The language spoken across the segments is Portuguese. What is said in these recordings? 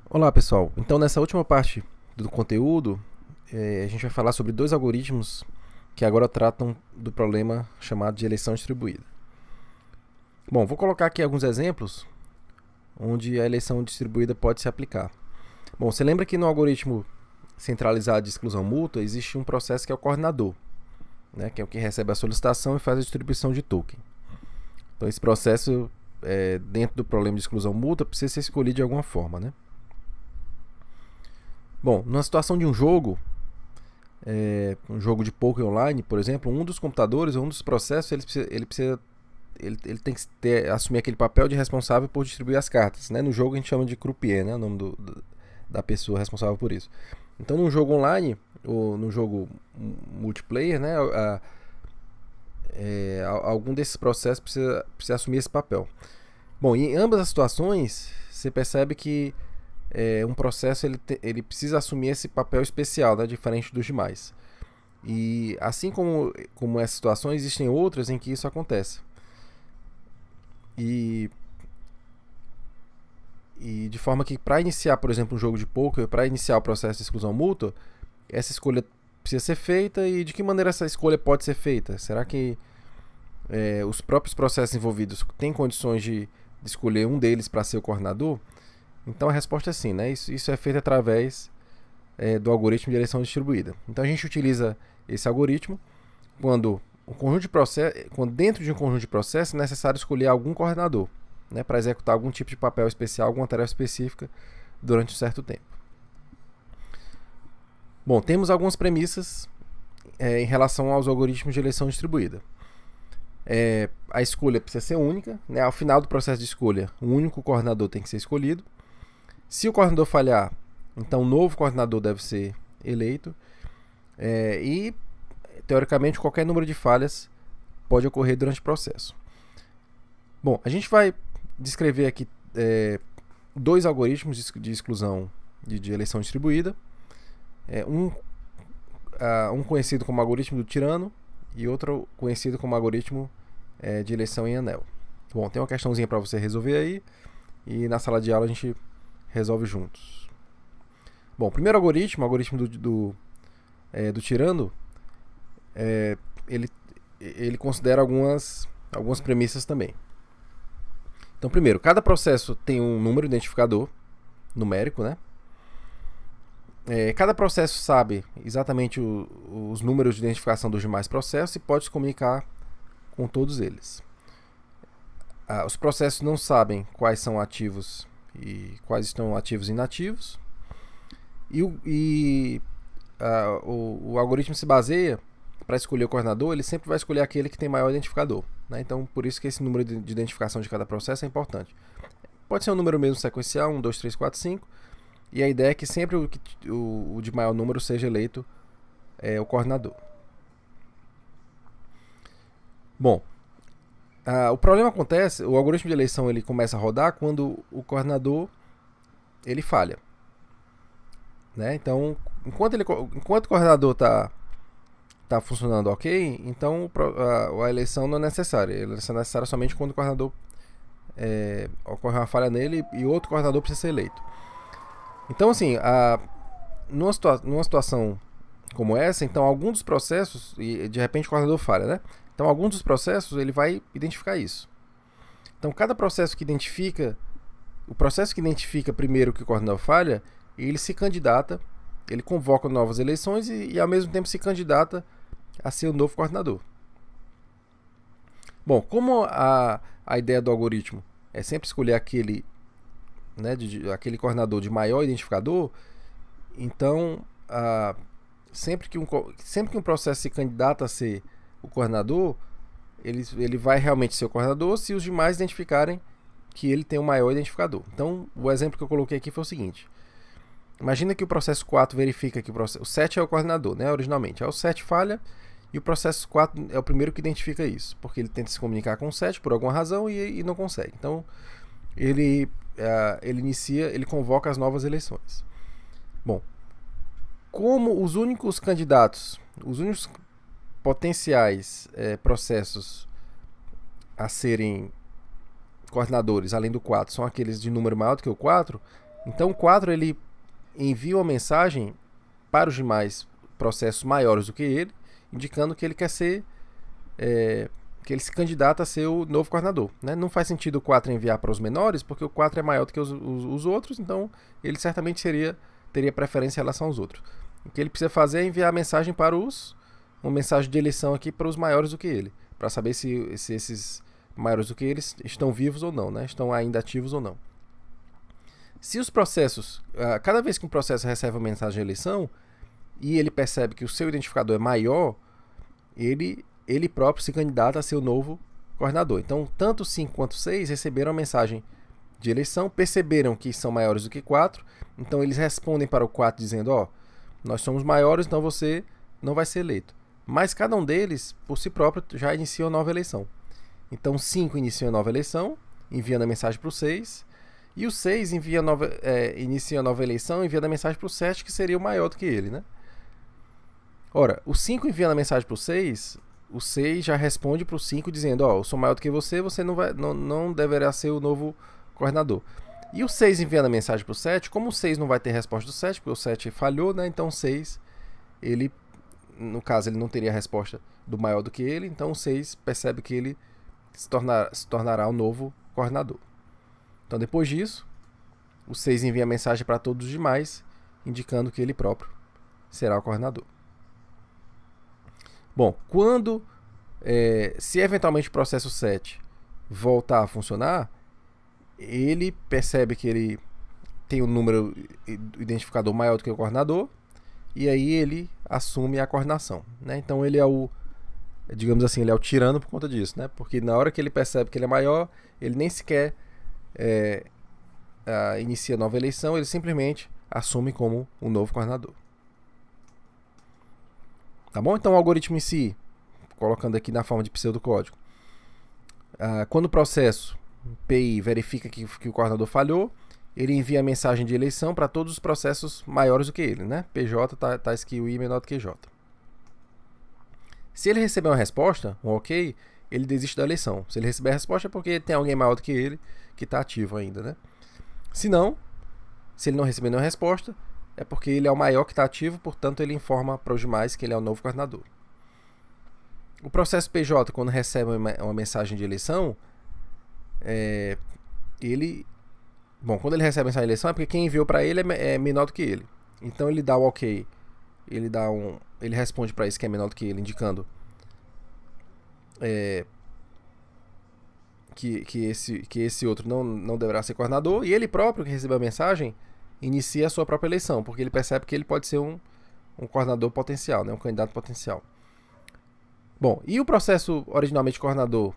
Olá pessoal, então nessa última parte do conteúdo a gente vai falar sobre dois algoritmos que agora tratam do problema chamado de eleição distribuída. Bom, vou colocar aqui alguns exemplos onde a eleição distribuída pode se aplicar. Bom, você lembra que no algoritmo centralizado de exclusão mútua existe um processo que é o coordenador, né, que é o que recebe a solicitação e faz a distribuição de token. Então esse processo dentro do problema de exclusão mútua precisa ser escolhido de alguma forma, né? Bom, numa situação de um jogo de poker online, por exemplo, um dos computadores ou um dos processos ele tem que assumir aquele papel de responsável por distribuir as cartas, né? No jogo a gente chama de croupier, né? O nome da pessoa responsável por isso. Então, num jogo online ou num jogo multiplayer, né? Algum desses processos precisa assumir esse papel. Bom, em ambas as situações, você percebe que um processo ele precisa assumir esse papel especial, né, diferente dos demais. E assim como essas situações, existem outras em que isso acontece. E, e de forma que para iniciar, por exemplo, um jogo de poker, para iniciar o processo de exclusão mútua, essa escolha precisa ser feita. E de que maneira essa escolha pode ser feita? Será que os próprios processos envolvidos têm condições de escolher um deles para ser o coordenador? Então a resposta é sim, né? Isso é feito através do algoritmo de eleição distribuída. Então a gente utiliza esse algoritmo quando quando dentro de um conjunto de processos é necessário escolher algum coordenador, né, para executar algum tipo de papel especial, alguma tarefa específica durante um certo tempo. Bom, temos algumas premissas em relação aos algoritmos de eleição distribuída. A escolha precisa ser única, né? Ao final do processo de escolha, um único coordenador tem que ser escolhido. Se o coordenador falhar, então um novo coordenador deve ser eleito. E, teoricamente, qualquer número de falhas pode ocorrer durante o processo. Bom, a gente vai descrever aqui dois algoritmos de exclusão de eleição distribuída. Um conhecido como algoritmo do tirano e outro conhecido como algoritmo de eleição em anel. Bom, tem uma questãozinha para você resolver aí e na sala de aula a gente resolve juntos. Bom, o primeiro algoritmo, o algoritmo do tirano, ele considera algumas premissas também. Então, primeiro, cada processo tem um número identificador numérico, né? Cada processo sabe exatamente os números de identificação dos demais processos e pode se comunicar com todos eles. Os processos não sabem quais são ativos e quais estão ativos e inativos. O algoritmo se baseia, para escolher o coordenador, ele sempre vai escolher aquele que tem maior identificador, né? Então, por isso que esse número de identificação de cada processo é importante. Pode ser um número mesmo sequencial, 1, 2, 3, 4, 5. E a ideia é que sempre o de maior número seja eleito o coordenador. Bom, o problema acontece, o algoritmo de eleição ele começa a rodar quando o coordenador ele falha, né? Então, enquanto o coordenador está funcionando ok, então a eleição não é necessária. A eleição é necessária somente quando o coordenador ocorre uma falha nele e outro coordenador precisa ser eleito. Então, assim, numa situação como essa, então algum dos processos, e de repente o coordenador falha, né? Então, algum dos processos ele vai identificar isso. Então, cada processo que identifica, o processo que identifica primeiro que o coordenador falha, ele se candidata, ele convoca novas eleições e ao mesmo tempo se candidata a ser o novo coordenador. Bom, como a ideia do algoritmo é sempre escolher aquele, né, aquele coordenador de maior identificador, então sempre que um processo se candidata a ser o coordenador, ele vai realmente ser o coordenador se os demais identificarem que ele tem o maior identificador. Então, o exemplo que eu coloquei aqui foi o seguinte: imagina que o processo 4 verifica que o 7 é o coordenador, né, originalmente. Aí o 7 falha e o processo 4 é o primeiro que identifica isso, porque ele tenta se comunicar com o 7 por alguma razão e não consegue. Então, ele convoca as novas eleições. Bom, como os únicos candidatos, os únicos potenciais processos a serem coordenadores, além do 4, são aqueles de número maior do que o 4, Então o 4 ele envia uma mensagem para os demais processos maiores do que ele, indicando que ele quer ser, que ele se candidata a ser o novo coordenador. Né? Não faz sentido o 4 enviar para os menores, porque o 4 é maior do que os outros, então ele certamente teria preferência em relação aos outros. O que ele precisa fazer é enviar a mensagem para uma mensagem de eleição aqui para os maiores do que ele, para saber se esses maiores do que eles estão vivos ou não, né? Estão ainda ativos ou não. Se os processos, cada vez que um processo recebe uma mensagem de eleição e ele percebe que o seu identificador é maior, ele próprio se candidata a ser o novo coordenador. Então, tanto 5 quanto 6 receberam a mensagem de eleição, perceberam que são maiores do que 4, então eles respondem para o 4 dizendo, ó, nós somos maiores, então você não vai ser eleito. Mas cada um deles, por si próprio, já inicia uma nova eleição. Então 5 inicia a nova eleição, enviando a mensagem para o 6, e o 6 inicia a nova eleição, enviando a mensagem para o 7, que seria o maior do que ele, né? Ora, o 5 enviando a mensagem para o 6 já responde para o 5 dizendo, ó, eu sou maior do que você não deverá ser o novo coordenador. E o 6 enviando a mensagem para o 7, como o 6 não vai ter resposta do 7, porque o 7 falhou, né? Então o 6, no caso, ele não teria a resposta do maior do que ele, então o 6 percebe que ele se tornará o novo coordenador. Então, depois disso, o 6 envia a mensagem para todos os demais, indicando que ele próprio será o coordenador. Bom, se eventualmente o processo 7 voltar a funcionar, ele percebe que ele tem um número identificador maior do que o coordenador, e aí ele assume a coordenação. Né? Então ele é digamos assim, ele é o tirano por conta disso, né? Porque na hora que ele percebe que ele é maior, ele nem sequer inicia a nova eleição, ele simplesmente assume como um novo coordenador. Tá bom? Então o algoritmo em si, colocando aqui na forma de pseudocódigo, quando o processo PI verifica que o coordenador falhou, ele envia a mensagem de eleição para todos os processos maiores do que ele, né? PJ está escrito I menor do que J. Se ele receber uma resposta, um OK, ele desiste da eleição. Se ele receber a resposta é porque tem alguém maior do que ele que está ativo ainda, né? Se ele não receber nenhuma resposta, é porque ele é o maior que está ativo, portanto ele informa para os demais que ele é o novo coordenador. O processo PJ, quando recebe uma mensagem de eleição, quando ele recebe a mensagem de eleição é porque quem enviou para ele é menor do que ele. Então ele dá o OK, ele responde para isso que é menor do que ele, indicando que esse outro não deverá ser coordenador, e ele próprio, que recebeu a mensagem, inicia a sua própria eleição, porque ele percebe que ele pode ser um coordenador potencial, né, um candidato potencial. Bom, e o processo originalmente coordenador,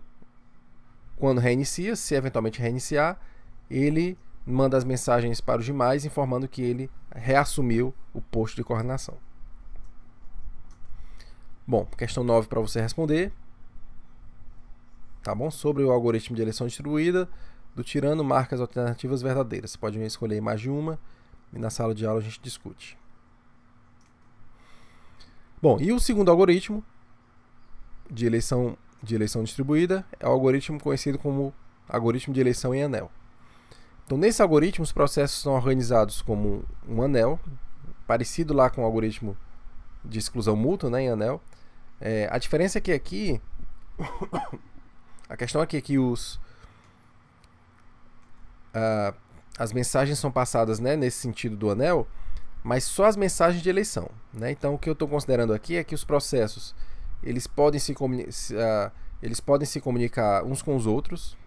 quando reinicia, se eventualmente reiniciar, ele manda as mensagens para os demais, informando que ele reassumiu o posto de coordenação. Bom, questão 9 para você responder. Tá bom? Sobre o algoritmo de eleição distribuída do tirano, marca as alternativas verdadeiras. Você pode escolher mais de uma e na sala de aula a gente discute. Bom, e o segundo algoritmo de eleição distribuída é o algoritmo conhecido como algoritmo de eleição em anel. Então, nesse algoritmo, os processos são organizados como um anel, parecido lá com o algoritmo de exclusão mútua, né, em anel. A diferença é que aqui a questão aqui é que as mensagens são passadas, né, nesse sentido do anel, mas só as mensagens de eleição. Né? Então, o que eu estou considerando aqui é que os processos eles podem se comunicar uns com os outros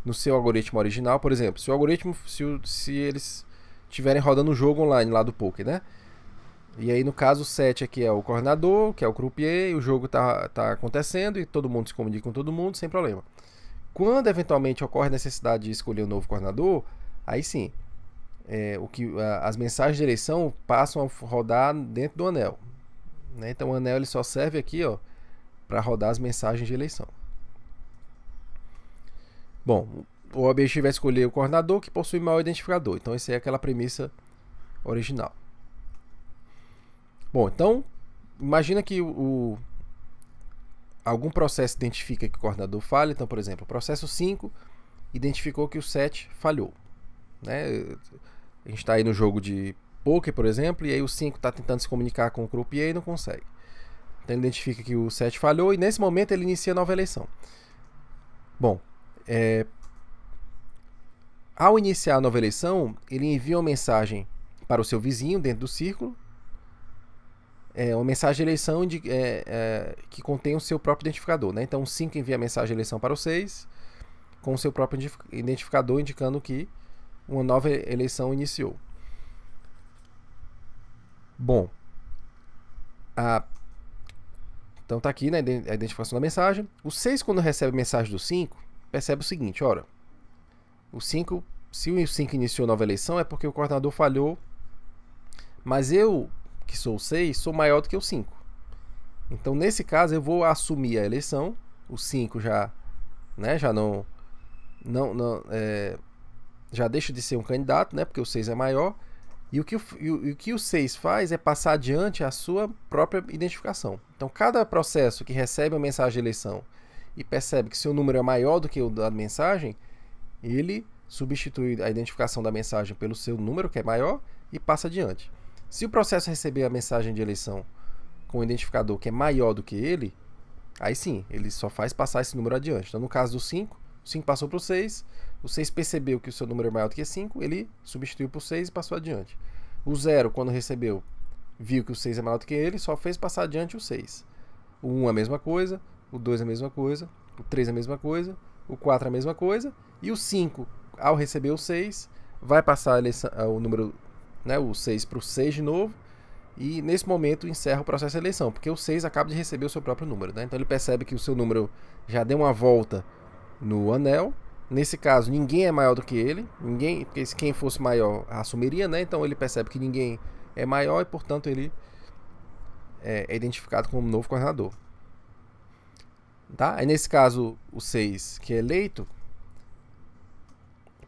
no seu algoritmo original. Por exemplo, se eles estiverem rodando um jogo online lá do poker, né? E aí, no caso, o 7 aqui é o coordenador, que é o croupier, e o jogo tá acontecendo e todo mundo se comunica com todo mundo sem problema. Quando eventualmente ocorre a necessidade de escolher um novo coordenador, aí sim, as mensagens de eleição passam a rodar dentro do anel. Né? Então o anel ele só serve aqui para rodar as mensagens de eleição. Bom, o objetivo é escolher o coordenador que possui maior identificador. Então essa é aquela premissa original. Bom, então, imagina que algum processo identifica que o coordenador falha. Então, por exemplo, o processo 5 identificou que o 7 falhou. Né? A gente está aí no jogo de poker, por exemplo, e aí o 5 está tentando se comunicar com o croupier e não consegue. Então ele identifica que o 7 falhou e nesse momento ele inicia a nova eleição. Bom, ao iniciar a nova eleição, ele envia uma mensagem para o seu vizinho dentro do círculo, uma mensagem de eleição que contém o seu próprio identificador. Né? Então o 5 envia a mensagem de eleição para o 6 com o seu próprio identificador indicando que uma nova eleição iniciou. Bom, então está aqui, né, a identificação da mensagem. O 6, quando recebe a mensagem do 5, percebe o seguinte, ora, se o 5 iniciou a nova eleição é porque o coordenador falhou, mas eu, que sou o 6, sou maior do que o 5. Então, nesse caso, eu vou assumir a eleição, o 5 já já deixa de ser um candidato, né, porque o 6 é maior, e o que o 6 faz é passar adiante a sua própria identificação. Então, cada processo que recebe a mensagem de eleição e percebe que seu número é maior do que o da mensagem, ele substitui a identificação da mensagem pelo seu número, que é maior, e passa adiante. Se o processo receber a mensagem de eleição com um identificador que é maior do que ele, aí sim, ele só faz passar esse número adiante. Então, no caso do 5, o 5 passou para o 6, o 6 percebeu que o seu número é maior do que 5, ele substituiu por 6 e passou adiante. O 0, quando recebeu, viu que o 6 é maior do que ele, só fez passar adiante o 6. O 1 é a mesma coisa, o 2 é a mesma coisa, o 3 é a mesma coisa, o 4 é a mesma coisa, e o 5, ao receber o 6, vai passar o número, né, o 6 para o 6 de novo, e nesse momento encerra o processo de eleição, porque o 6 acaba de receber o seu próprio número. Né? Então ele percebe que o seu número já deu uma volta no anel. Nesse caso, ninguém é maior do que ele, porque se quem fosse maior assumiria, né? Então ele percebe que ninguém é maior e, portanto, ele é identificado como novo coordenador. Tá? Aí, nesse caso, o 6, que é eleito,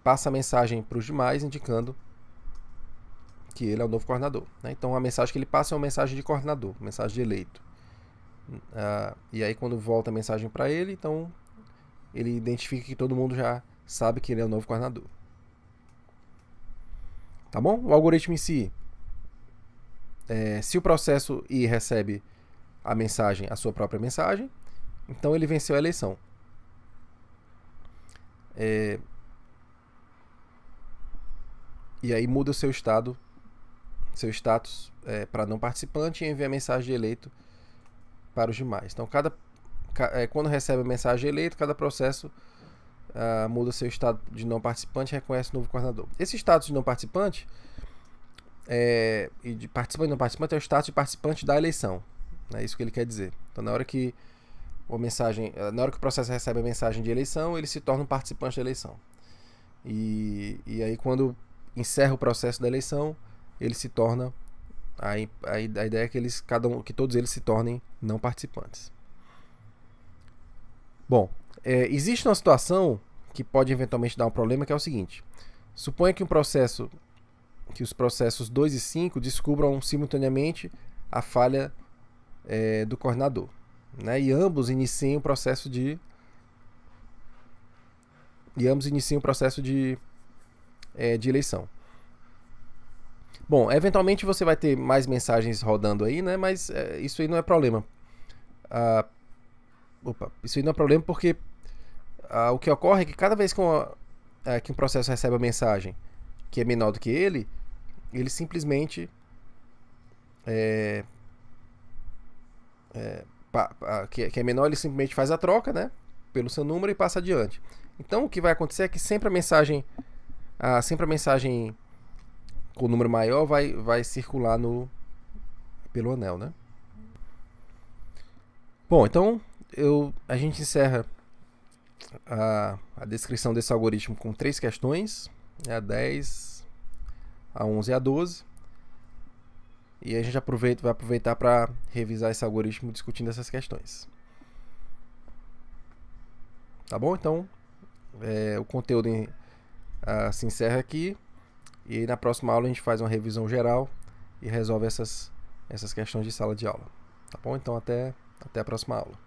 passa a mensagem para os demais indicando que ele é o novo coordenador. Né? Então a mensagem que ele passa é uma mensagem de coordenador, mensagem de eleito. E aí quando volta a mensagem para ele, então ele identifica que todo mundo já sabe que ele é o novo coordenador. Tá bom? O algoritmo em si, se o processo I recebe a sua própria mensagem, então ele venceu a eleição. E aí muda o seu status para não participante e envia a mensagem de eleito para os demais. Então, quando recebe a mensagem de eleito, cada processo muda seu estado de não participante e reconhece o novo coordenador. Esse status de não participante e de participante e não participante é o status de participante da eleição. É isso que ele quer dizer. Então, na hora que o processo recebe a mensagem de eleição, ele se torna um participante da eleição. E aí, quando encerra o processo da eleição, ele se torna a ideia é que todos eles se tornem não participantes. Bom, existe uma situação que pode eventualmente dar um problema, que é o seguinte: suponha que os processos 2 e 5 descubram simultaneamente a falha do coordenador, né? E ambos iniciem o processo de eleição. Bom, eventualmente você vai ter mais mensagens rodando aí, né? Mas isso aí não é problema. Isso aí não é problema porque o que ocorre é que cada vez que um processo recebe a mensagem que é menor do que ele simplesmente que é menor, ele simplesmente faz a troca, né? Pelo seu número e passa adiante. Então o que vai acontecer é que sempre a mensagem com o número maior vai circular pelo anel, né? Bom, então a gente encerra a descrição desse algoritmo com 3 questões, a 10, a 11 e a 12. E a gente vai aproveitar para revisar esse algoritmo discutindo essas questões. Tá bom? Então, o conteúdo se encerra aqui. E aí, na próxima aula a gente faz uma revisão geral e resolve essas questões de sala de aula. Tá bom? Então até a próxima aula.